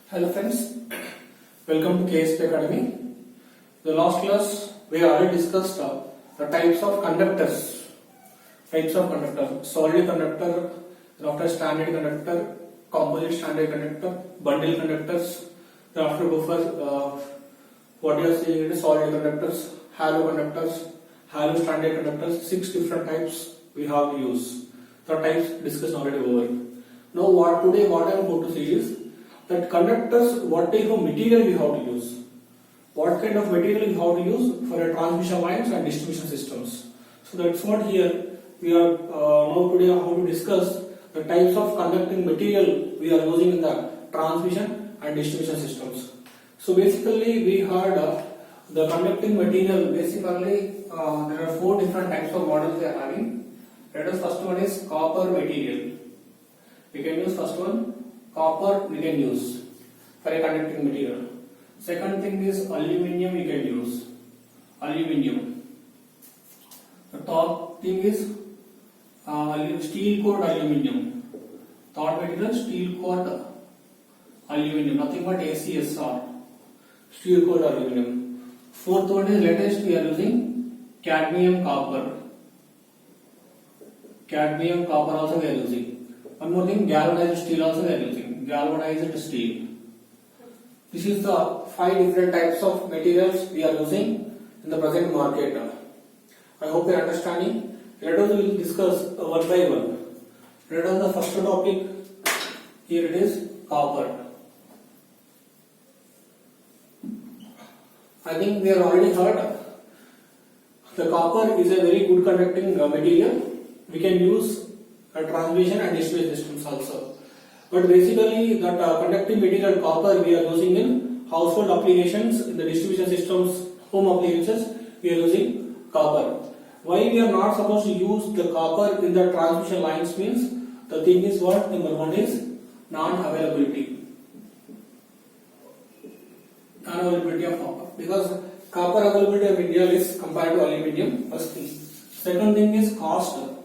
Hello friends, welcome to KSP Academy. The last class we already discussed the types of conductors. Solid conductor, after standard conductor, composite standard conductor, bundle conductors. After buffer, what you are seeing is solid conductors, halo conductors, halo standard conductors. 6 different types we have used. The types discussed already over. Now what I am going to say is that conductors, what type of material we have to use, what kind of material we have to use for a transmission lines and distribution systems. So that's what here we are now today how to discuss the types of conducting material we are using in the transmission and distribution systems. So basically we heard the conducting material. Basically there are 4 different types of models we are having. Let us first one is copper material. We can use first one. Copper we can use for a conducting material. Second thing is aluminium we can use. Aluminium. The third thing is steel cord aluminium. Third material steel cord aluminium. Nothing but ACSR. Steel cord aluminium. Fourth one is latest we are using cadmium copper. Cadmium copper also we are using. One more thing, galvanized steel also we are using. Galvanized steel. This is the 5 different types of materials we are using in the present market. I hope you are understanding. Let us will discuss one by one. Let us the first topic. Here it is copper. I think we have already heard the copper is a very good conducting material. We can use transmission and distribution systems also. But basically that conducting material copper we are using in household applications, in the distribution systems, home appliances, we are using copper. Why we are not supposed to use the copper in the transmission lines means the thing is what? Number one is non-availability. Non-availability of copper. Because copper availability of India is compared to aluminium, first thing. Second thing is cost.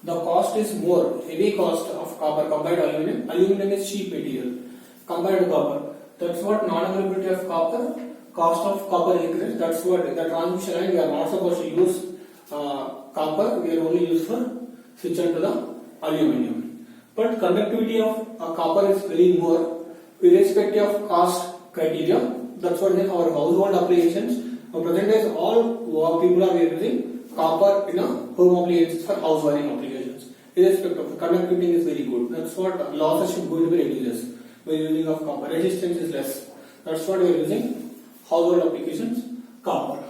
The cost is more, heavy cost of copper compared to aluminium. Aluminium is cheap material compared to copper. That's what non-availability of copper, cost of copper increase. That's what the transmission line we are not supposed to use copper. We are only used for switch on to the aluminium. But conductivity of copper is very more irrespective of cost criteria. That's what in our household applications. Present days all people are using copper in a home appliances for house wiring applications. Irrespective of conductivity is very good. That's what losses should going to be reduced by using of copper. Resistance is less. That's what we are using household applications copper.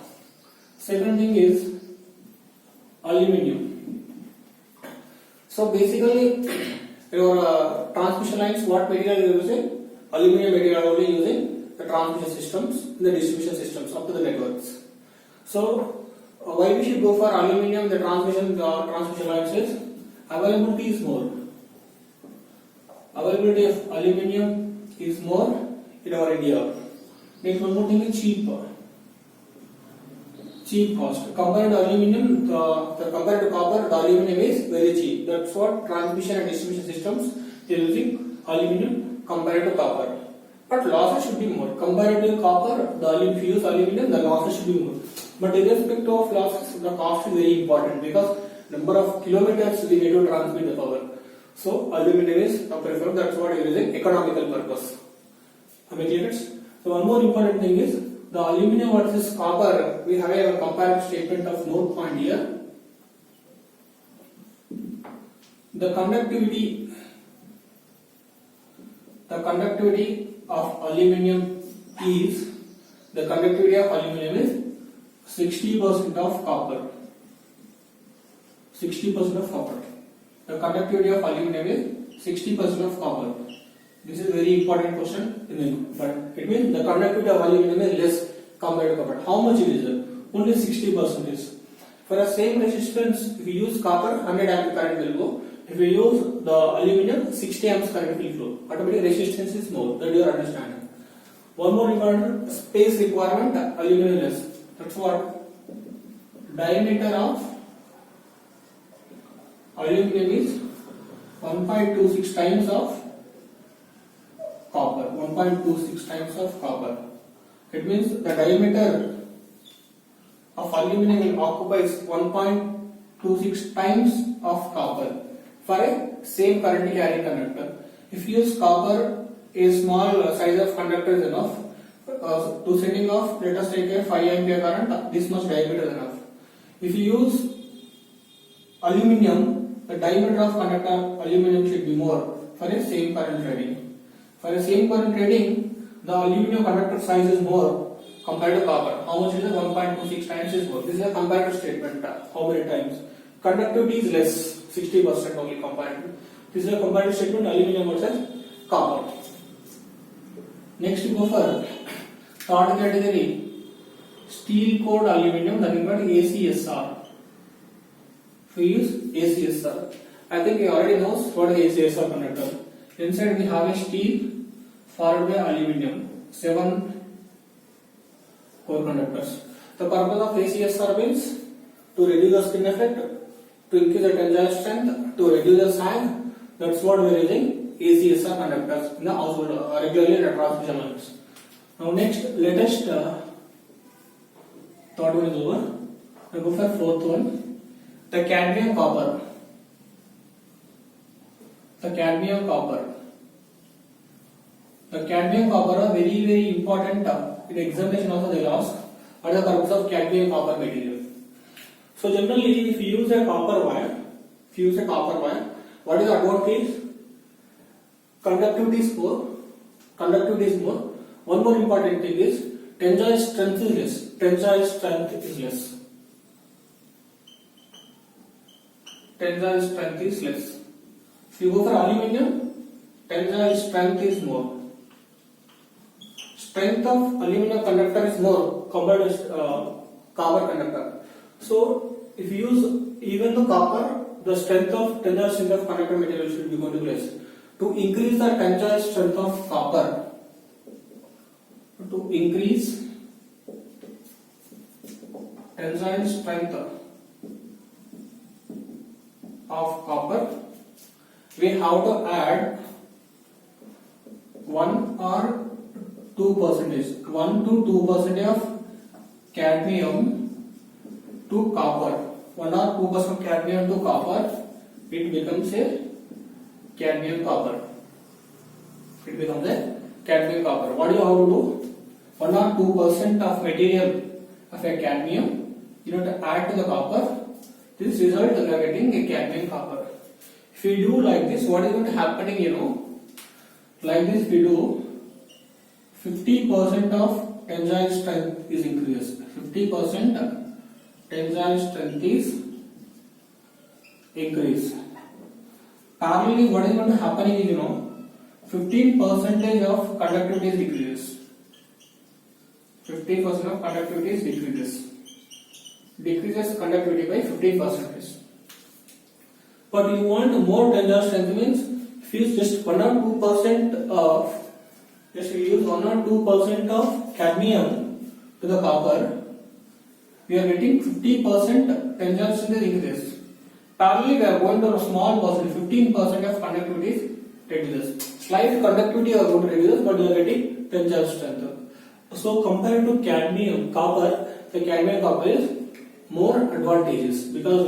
Second thing is aluminium. So basically your transmission lines, what material you are using? Aluminium material only using the transmission systems, the distribution systems up to the networks. So why we should go for aluminium? The transmission lines is availability is more. Availability of aluminium is more in our India. Next one more thing is cheap. Cheap cost. Compared to aluminium, compared to copper, the aluminium is very cheap. That's what transmission and distribution systems are using aluminium compared to copper. But losses should be more. Compared to copper, if you use aluminium, the losses should be more. But irrespective of losses, the cost is very important because number of kilometers we need to transmit the power. So aluminum is preferred. That's what is using economical purpose. Am I clear? So one more important thing is the aluminum versus copper. We have a comparative statement of note point here. The conductivity of aluminium is 60% of copper. 60% of copper. The conductivity of aluminum is 60% of copper. This is a very important question. But it means the conductivity of aluminum is less compared to copper. How much it is? Only 60% is. For the same resistance, if we use copper, 100 amp current will go. If we use the aluminium, 60 amps current will flow. Automatically resistance is more. That you are understanding. One more important space requirement, aluminum less. That's what diameter of aluminum is 1.26 times of 1.26 times of copper. It means the diameter of aluminum occupies 1.26 times of copper for a same current carrying conductor. If you use copper, a small size of conductor is enough. To sending off, let us take a 5 ampere current, this much diameter is enough. If you use aluminum, the diameter of conductor aluminum should be more for a same current rating. For a same current rating, the aluminum conductor size is more compared to copper. How much is it? 1.26 times is more. This is a comparative statement. How many times? Conductivity is less, 60% only compared. This is a comparative statement, aluminum versus copper. Next we go for third category, steel cord aluminum, nothing but ACSR. We use ACSR. I think you already knows what is ACSR conductor. Inside we have a steel followed by aluminum, 7 core conductors. The purpose of ACSR means to reduce the skin effect, to increase the tensile strength, to reduce the sag. That's what we are using ACSR conductors in the household, regularly in the transmission lines. Now next, latest third one is over. We go for fourth one, the cadmium copper. The cadmium copper. The cadmium copper are very important in examination also they will ask what is the purpose of cadmium copper material. So generally if you use a copper wire, what is the advantage? Conductivity is more. One more important thing is tensile strength is less. If you go for aluminum, tensile strength is more. Strength of aluminum conductor is more compared to copper conductor. So if you use even the copper, the tensile strength of conductor material should be going to be less. To increase the tensile strength of copper, we have to add 1 or 2%, 1 to 2% of cadmium to copper. 1 or 2% of cadmium to copper, it becomes a cadmium copper. What do you have to do? 1 or 2% of material of a cadmium, you have to add to the copper. This result we are getting a cadmium copper. If we do like this, what is going to happen? Like this we do, 50% of tensile strength is increased. 50% tensile strength is increased. Parallelly, what is going to happen is 15% of conductivity is decreases. 50% of conductivity is decreases. Decreases conductivity by 15%. But you want more tensile strength means if you use just 1 or 2% of cadmium to the copper, we are getting 50% tensile strength increases. Parallelly, we are going to a small percent, 15% of conductivity is reduces. Slight conductivity are going to reduce, but you are getting tensile strength. So compared to copper, the cadmium copper is more advantageous because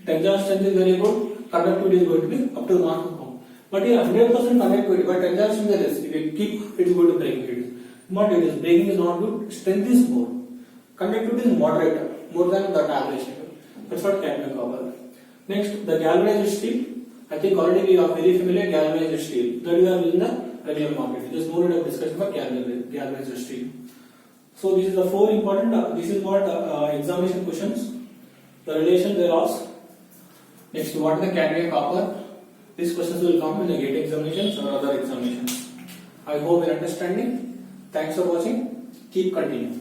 tensile strength is very good, conductivity is going to be up to mark. But here 100% conductivity, but tensile strength is less. If you keep, it is going to break it. But it is breaking is not good. Strength is more. Conductivity is moderate, more than the average. That's what cadmium copper. Next, the galvanized steel. I think already we are very familiar galvanized steel. That we are in the regular market. There is no need of discussion for galvanized steel. So this is the 4 important. This is what examination questions. The relation they ask. Next, what is the cadmium copper? These questions will come in the GATE examinations or other examinations. I hope you are understanding. Thanks for watching. Keep continuing.